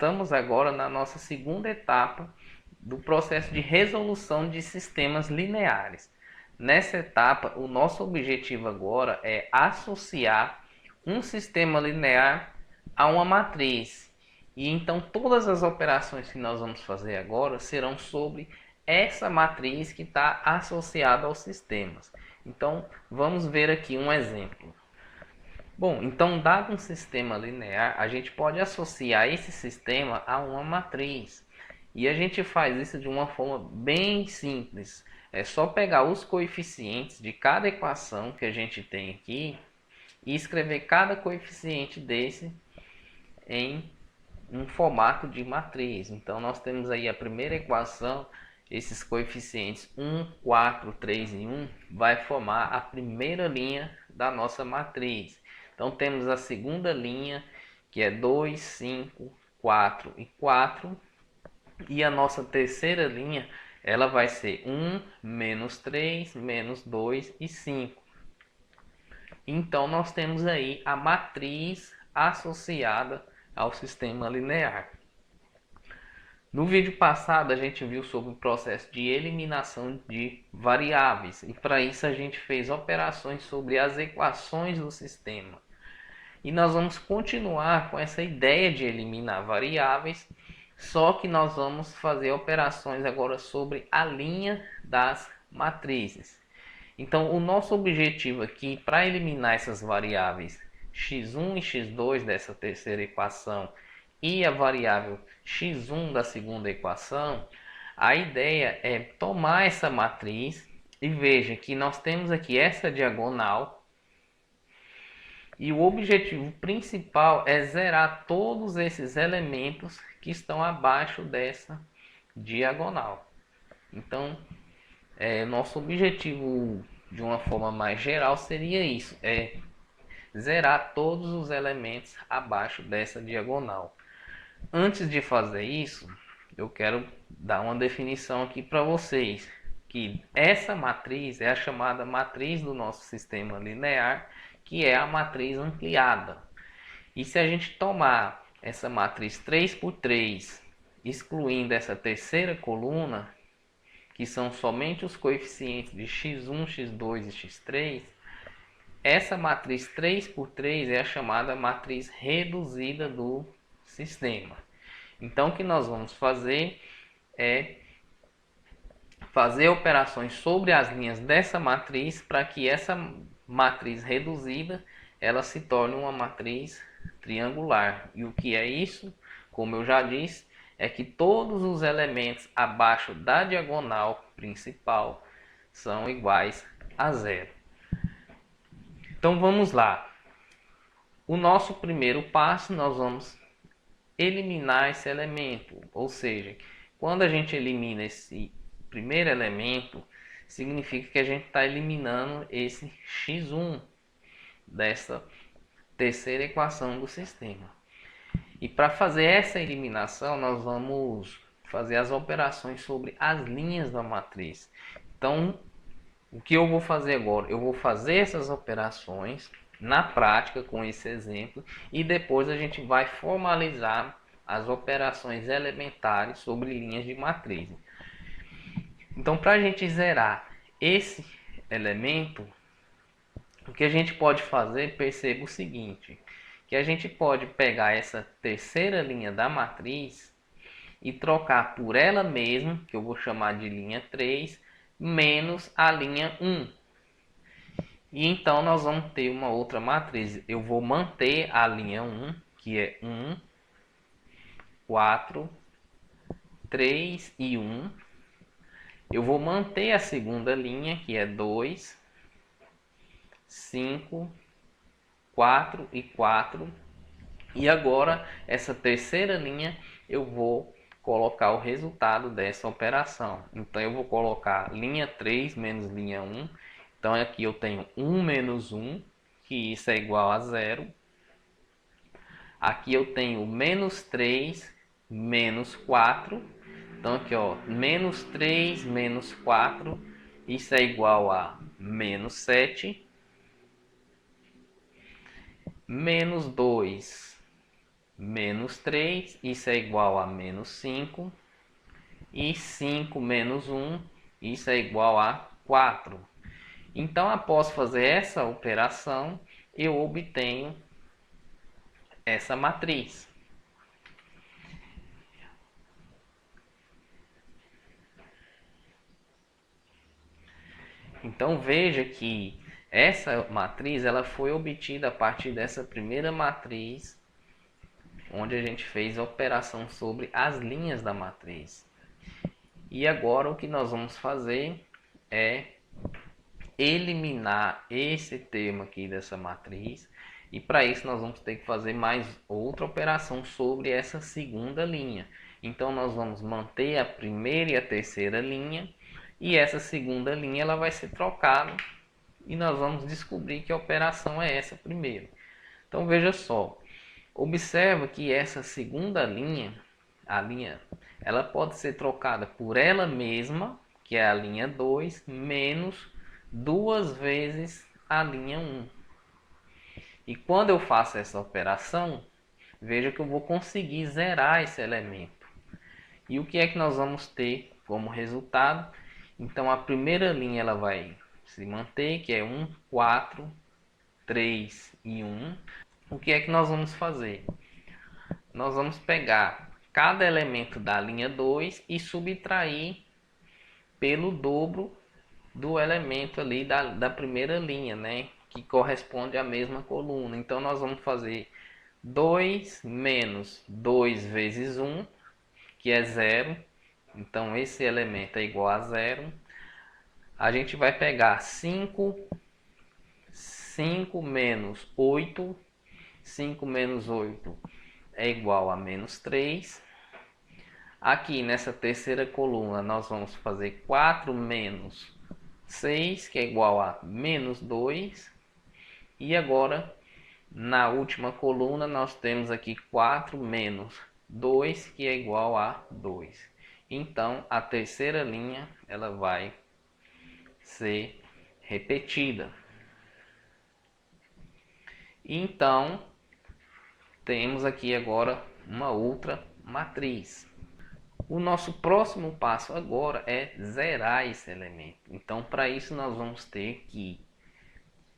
estamos agora na nossa segunda etapa do processo de resolução de sistemas lineares. Nessa etapa, o nosso objetivo agora é associar um sistema linear a uma matriz. E então todas as operações que nós vamos fazer agora serão sobre essa matriz que está associada aos sistemas. Então vamos ver aqui um exemplo. Bom, então dado um sistema linear, a gente pode associar esse sistema a uma matriz. E a gente faz isso de uma forma bem simples. É só pegar os coeficientes de cada equação que a gente tem aqui e escrever cada coeficiente desse em um formato de matriz. Então nós temos aí a primeira equação, esses coeficientes 1, 4, 3 e 1 vai formar a primeira linha da nossa matriz. Então temos a segunda linha, que é 2, 5, 4 e 4. E a nossa terceira linha, ela vai ser 1, menos 3, menos 2 e 5. Então nós temos aí a matriz associada ao sistema linear. No vídeo passado a gente viu sobre o processo de eliminação de variáveis e para isso a gente fez operações sobre as equações do sistema. E nós vamos continuar com essa ideia de eliminar variáveis, só que nós vamos fazer operações agora sobre a linha das matrizes. Então o nosso objetivo aqui para eliminar essas variáveis x1 e x2 dessa terceira equação e a variável x1 da segunda equação, a ideia é tomar essa matriz e veja que nós temos aqui essa diagonal e o objetivo principal é zerar todos esses elementos que estão abaixo dessa diagonal. Então, nosso objetivo de uma forma mais geral seria isso, é zerar todos os elementos abaixo dessa diagonal. Antes de fazer isso, eu quero dar uma definição aqui para vocês, que essa matriz é a chamada matriz do nosso sistema linear, que é a matriz ampliada. E se a gente tomar essa matriz 3 por 3, excluindo essa terceira coluna, que são somente os coeficientes de x1, x2 e x3, essa matriz 3 por 3 é a chamada matriz reduzida do sistema. Então o que nós vamos fazer é fazer operações sobre as linhas dessa matriz para que essa matriz reduzida ela se torne uma matriz triangular. E o que é isso? Como eu já disse, é que todos os elementos abaixo da diagonal principal são iguais a zero. Então vamos lá. O nosso primeiro passo, nós vamos eliminar esse elemento, ou seja, quando a gente elimina esse primeiro elemento, significa que a gente está eliminando esse x1 dessa terceira equação do sistema. E para fazer essa eliminação, nós vamos fazer as operações sobre as linhas da matriz. Então, o que eu vou fazer agora? Eu vou fazer essas operações na prática com esse exemplo e depois a gente vai formalizar as operações elementares sobre linhas de matriz. Então, para a gente zerar esse elemento, o que a gente pode fazer, perceba o seguinte, que a gente pode pegar essa terceira linha da matriz e trocar por ela mesma, que eu vou chamar de linha 3, menos a linha 1. E então nós vamos ter uma outra matriz. Eu vou manter a linha 1, que é 1, 4, 3 e 1. Eu vou manter a segunda linha, que é 2, 5, 4 e 4. E agora, essa terceira linha, eu vou colocar o resultado dessa operação. Então, eu vou colocar linha 3 menos linha 1. Então, aqui eu tenho 1 menos 1, que isso é igual a 0. Aqui eu tenho menos 3 menos 4. Então, aqui, ó, menos 3 menos 4, isso é igual a menos 7. Menos 2 menos 3, isso é igual a menos 5. E 5 menos 1, isso é igual a 4. Então, após fazer essa operação, eu obtenho essa matriz. Então, veja que essa matriz ela foi obtida a partir dessa primeira matriz, onde a gente fez a operação sobre as linhas da matriz. E agora o que nós vamos fazer é eliminar esse termo aqui dessa matriz. E para isso nós vamos ter que fazer mais outra operação sobre essa segunda linha. Então nós vamos manter a primeira e a terceira linha. E essa segunda linha ela vai ser trocada. E nós vamos descobrir que a operação é essa primeiro. Então veja só. Observa que essa segunda linha, ela pode ser trocada por ela mesma, que é a linha 2, menos 2 vezes a linha 1. E quando eu faço essa operação, veja que eu vou conseguir zerar esse elemento. E o que é que nós vamos ter como resultado? Então a primeira linha ela vai se manter, que é 1, 4, 3 e 1. O que é que nós vamos fazer? Nós vamos pegar cada elemento da linha 2 e subtrair pelo dobro do elemento ali da primeira linha, né? Que corresponde à mesma coluna. Então, nós vamos fazer 2 menos 2 vezes 1, que é 0. Então, esse elemento é igual a 0. A gente vai pegar 5 menos 8. 5 menos 8 é igual a menos 3. Aqui nessa terceira coluna nós vamos fazer 4 menos 6, que é igual a menos 2. E agora na última coluna nós temos aqui 4 menos 2, que é igual a 2. Então a terceira linha ela vai ser repetida. Então temos aqui agora uma outra matriz. O nosso próximo passo agora é zerar esse elemento. Então, para isso, nós vamos ter que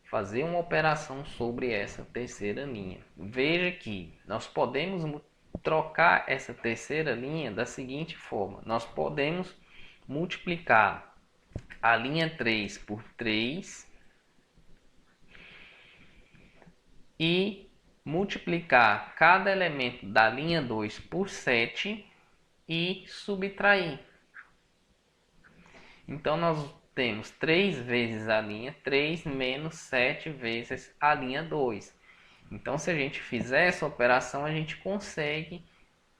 fazer uma operação sobre essa terceira linha. Veja que nós podemos trocar essa terceira linha da seguinte forma. Nós podemos multiplicar a linha 3 por 3 e multiplicar cada elemento da linha 2 por 7 e subtrair. Então, nós temos 3 vezes a linha 3 menos 7 vezes a linha 2. Então, se a gente fizer essa operação, a gente consegue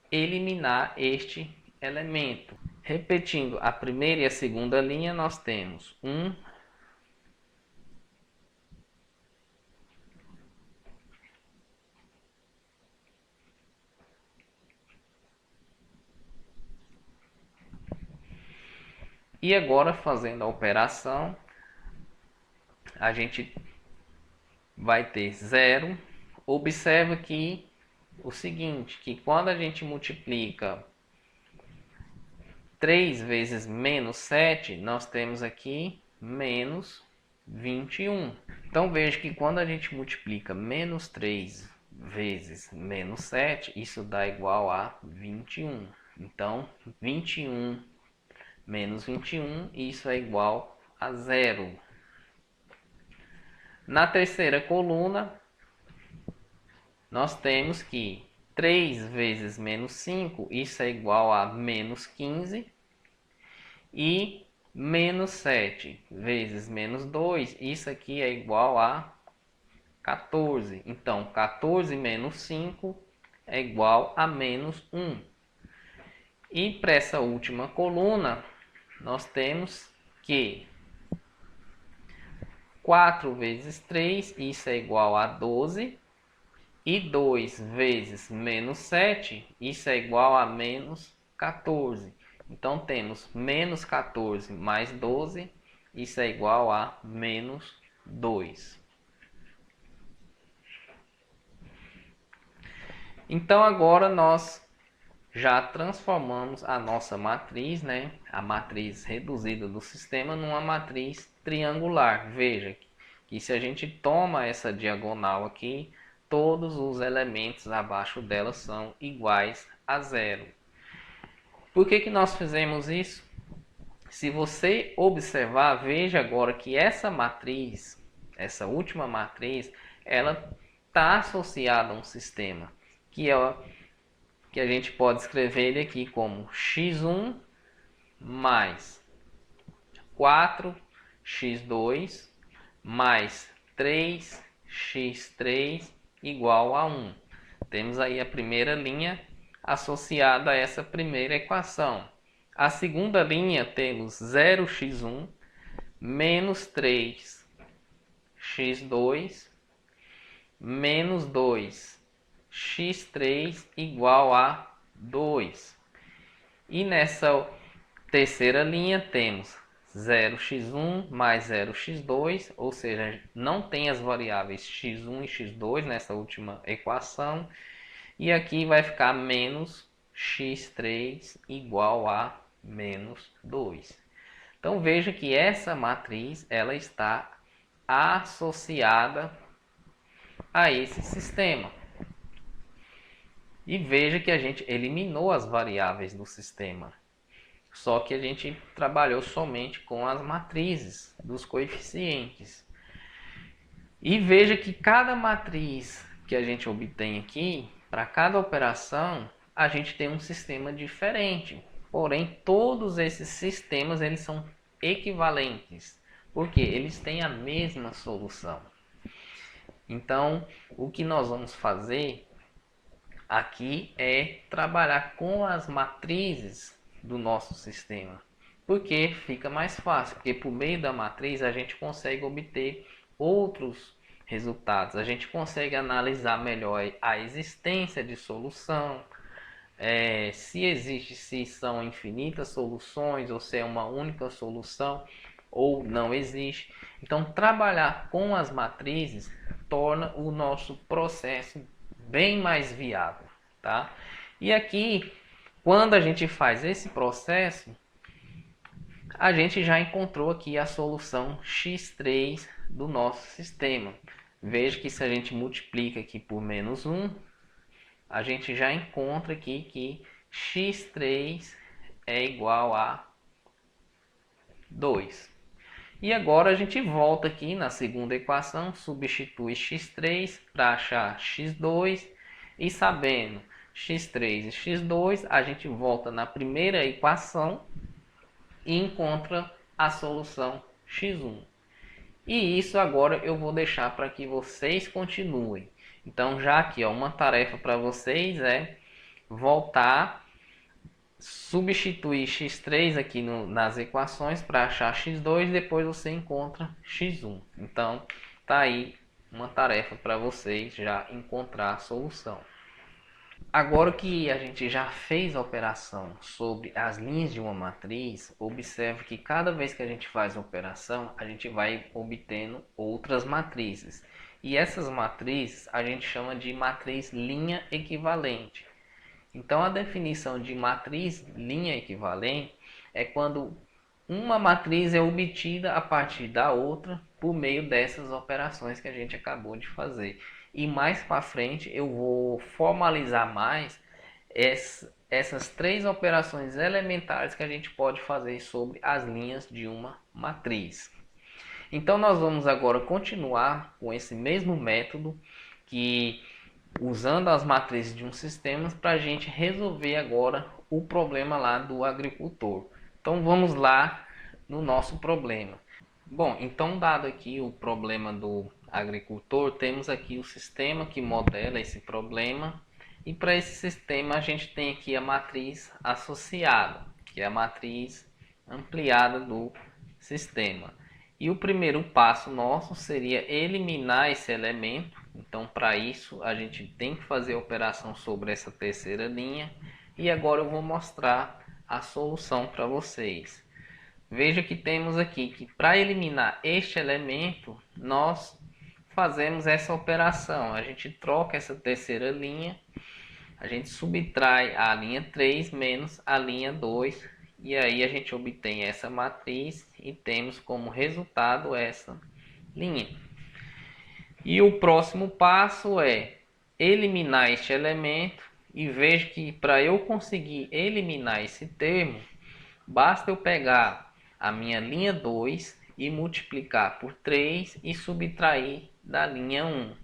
eliminar este elemento. Repetindo a primeira e a segunda linha, nós temos 1, e agora fazendo a operação, a gente vai ter 0. Observa que o seguinte, que quando a gente multiplica 3 vezes menos 7, nós temos aqui menos 21. Então veja que quando a gente multiplica menos 3 vezes menos 7, isso dá igual a 21. Então 21 menos 21, isso é igual a 0. Na terceira coluna, nós temos que 3 vezes menos 5, isso é igual a menos 15. E menos 7 vezes menos 2, isso aqui é igual a 14. Então, 14 menos 5 é igual a menos 1. E para essa última coluna, nós temos que 4 vezes 3, isso é igual a 12. E 2 vezes menos 7, isso é igual a menos 14. Então, temos menos 14 mais 12, isso é igual a menos 2. Então agora nós já transformamos a nossa matriz, né, a matriz reduzida do sistema, numa matriz triangular. Veja que se a gente toma essa diagonal aqui, todos os elementos abaixo dela são iguais a zero. Por que nós fizemos isso? Se você observar, veja agora que essa matriz, essa última matriz, ela está associada a um sistema, que a gente pode escrever ele aqui como x1 mais 4x2 mais 3x3 igual a 1. Temos aí a primeira linha associada a essa primeira equação. A segunda linha temos 0x1 menos 3x2 menos 2x3 igual a 2. E nessa terceira linha temos 0x1 mais 0x2, ou seja, não tem as variáveis x1 e x2 nessa última equação. E aqui vai ficar menos x3 igual a menos 2. Então veja que essa matriz ela está associada a esse sistema. E veja que a gente eliminou as variáveis do sistema. Só que a gente trabalhou somente com as matrizes dos coeficientes. E veja que cada matriz que a gente obtém aqui, para cada operação, a gente tem um sistema diferente. Porém, todos esses sistemas eles são equivalentes, porque eles têm a mesma solução. Então, o que nós vamos fazer aqui é trabalhar com as matrizes do nosso sistema, porque fica mais fácil, porque por meio da matriz a gente consegue obter outros resultados, a gente consegue analisar melhor a existência de solução, se são infinitas soluções ou se é uma única solução ou não existe. Então trabalhar com as matrizes torna o nosso processo bem mais viável, tá? E aqui, quando a gente faz esse processo, a gente já encontrou aqui a solução x3 do nosso sistema. Veja que se a gente multiplica aqui por menos 1, a gente já encontra aqui que x3 é igual a 2. E agora a gente volta aqui na segunda equação, substitui x3 para achar x2 e sabendo x3 e x2, a gente volta na primeira equação e encontra a solução x1. E isso agora eu vou deixar para que vocês continuem. Então já aqui uma tarefa para vocês é voltar, substituir x3 aqui nas equações para achar x2, depois você encontra x1. Então tá aí uma tarefa para vocês já encontrar a solução. Agora que a gente já fez a operação sobre as linhas de uma matriz, observe que cada vez que a gente faz a operação, a gente vai obtendo outras matrizes. E essas matrizes a gente chama de matriz linha equivalente. Então a definição de matriz linha equivalente é quando uma matriz é obtida a partir da outra por meio dessas operações que a gente acabou de fazer. E mais para frente eu vou formalizar mais essas três operações elementares que a gente pode fazer sobre as linhas de uma matriz. Então nós vamos agora continuar com esse mesmo método, que usando as matrizes de um sistema, para a gente resolver agora o problema lá do agricultor. Então vamos lá no nosso problema. Bom, então dado aqui o problema do agricultor, temos aqui o sistema que modela esse problema, e para esse sistema a gente tem aqui a matriz associada, que é a matriz ampliada do sistema. E o primeiro passo nosso seria eliminar esse elemento. Então para isso a gente tem que fazer a operação sobre essa terceira linha, e agora eu vou mostrar a solução para vocês. Veja que temos aqui que para eliminar este elemento, nós fazemos essa operação. A gente troca essa terceira linha a gente subtrai a linha 3 menos a linha 2 e aí a gente obtém essa matriz e temos como resultado essa linha. E o próximo passo é eliminar este elemento e vejo que para eu conseguir eliminar esse termo, basta eu pegar a minha linha 2 e multiplicar por 3 e subtrair da linha 1.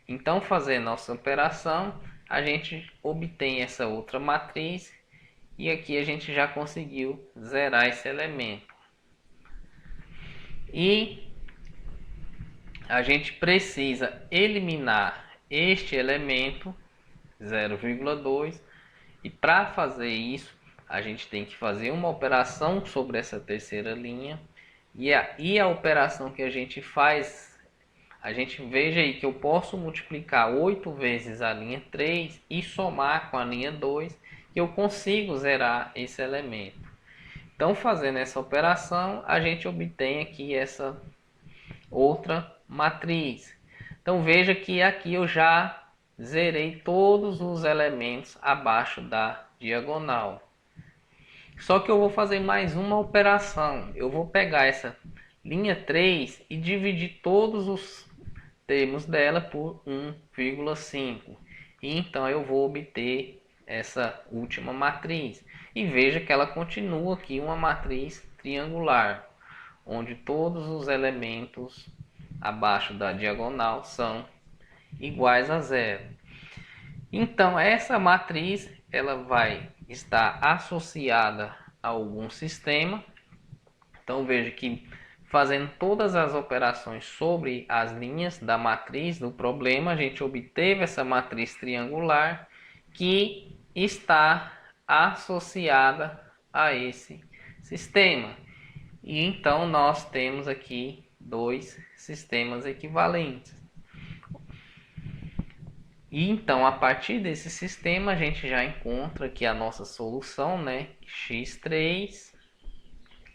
Então, fazendo nossa operação, a gente obtém essa outra matriz e aqui a gente já conseguiu zerar esse elemento. E a gente precisa eliminar este elemento 0,2 e para fazer isso a gente tem que fazer uma operação sobre essa terceira linha e a operação que a gente faz, a gente veja aí que eu posso multiplicar 8 vezes a linha 3 e somar com a linha 2 que eu consigo zerar esse elemento. Então, fazendo essa operação, a gente obtém aqui essa outra matriz. Então, veja que aqui eu já zerei todos os elementos abaixo da diagonal. Só que eu vou fazer mais uma operação. Eu vou pegar essa linha 3 e dividir todos os termos dela por 1,5. E então eu vou obter essa última matriz. E veja que ela continua aqui uma matriz triangular, onde todos os elementos abaixo da diagonal são iguais a zero. Então essa matriz ela vai estar associada a algum sistema. Então veja que fazendo todas as operações sobre as linhas da matriz do problema, a gente obteve essa matriz triangular que está associada a esse sistema. E então nós temos aqui dois sistemas equivalentes. E então a partir desse sistema a gente já encontra aqui a nossa solução, né? x3.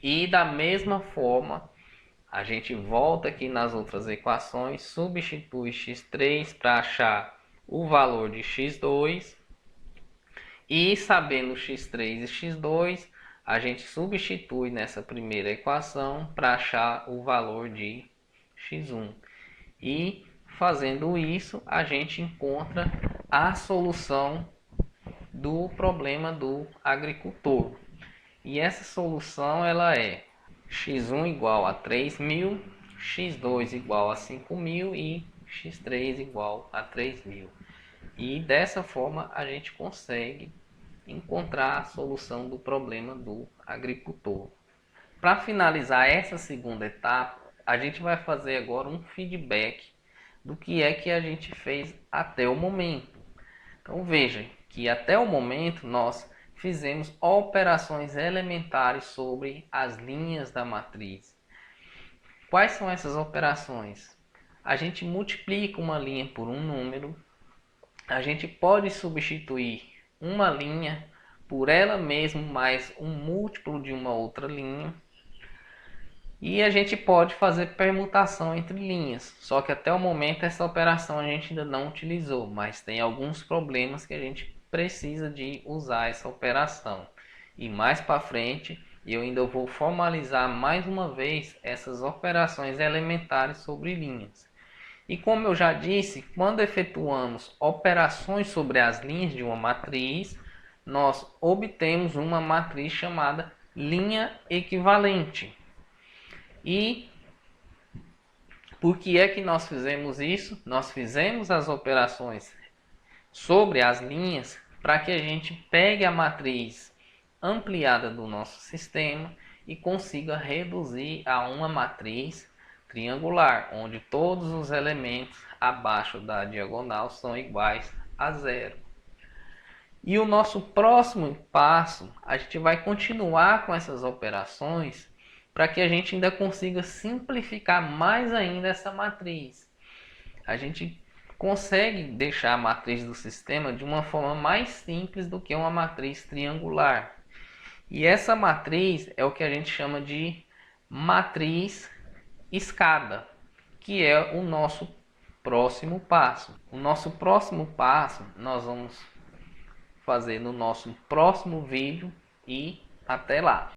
E da mesma forma a gente volta aqui nas outras equações, substitui x3 para achar o valor de x2. E sabendo x3 e x2, a gente substitui nessa primeira equação para achar o valor de x1. E fazendo isso, a gente encontra a solução do problema do agricultor. E essa solução ela é x1 igual a 3.000, x2 igual a 5.000 e x3 igual a 3.000. E dessa forma a gente consegue encontrar a solução do problema do agricultor. Para finalizar essa segunda etapa, a gente vai fazer agora um feedback do que é que a gente fez até o momento. Então veja que até o momento nós fizemos operações elementares sobre as linhas da matriz. Quais são essas operações? A gente multiplica uma linha por um número, a gente pode substituir uma linha por ela mesma mais um múltiplo de uma outra linha. E a gente pode fazer permutação entre linhas, só que até o momento essa operação a gente ainda não utilizou, mas tem alguns problemas que a gente precisa de usar essa operação. E mais para frente eu ainda vou formalizar mais uma vez essas operações elementares sobre linhas. E como eu já disse, quando efetuamos operações sobre as linhas de uma matriz, nós obtemos uma matriz chamada linha equivalente. E por que é que nós fizemos isso? Nós fizemos as operações sobre as linhas para que a gente pegue a matriz ampliada do nosso sistema e consiga reduzir a uma matriz triangular, onde todos os elementos abaixo da diagonal são iguais a zero. E o nosso próximo passo, a gente vai continuar com essas operações para que a gente ainda consiga simplificar mais ainda essa matriz. A gente consegue deixar a matriz do sistema de uma forma mais simples do que uma matriz triangular. E essa matriz é o que a gente chama de matriz escada, que é o nosso próximo passo. O nosso próximo passo, nós vamos fazer no nosso próximo vídeo e até lá.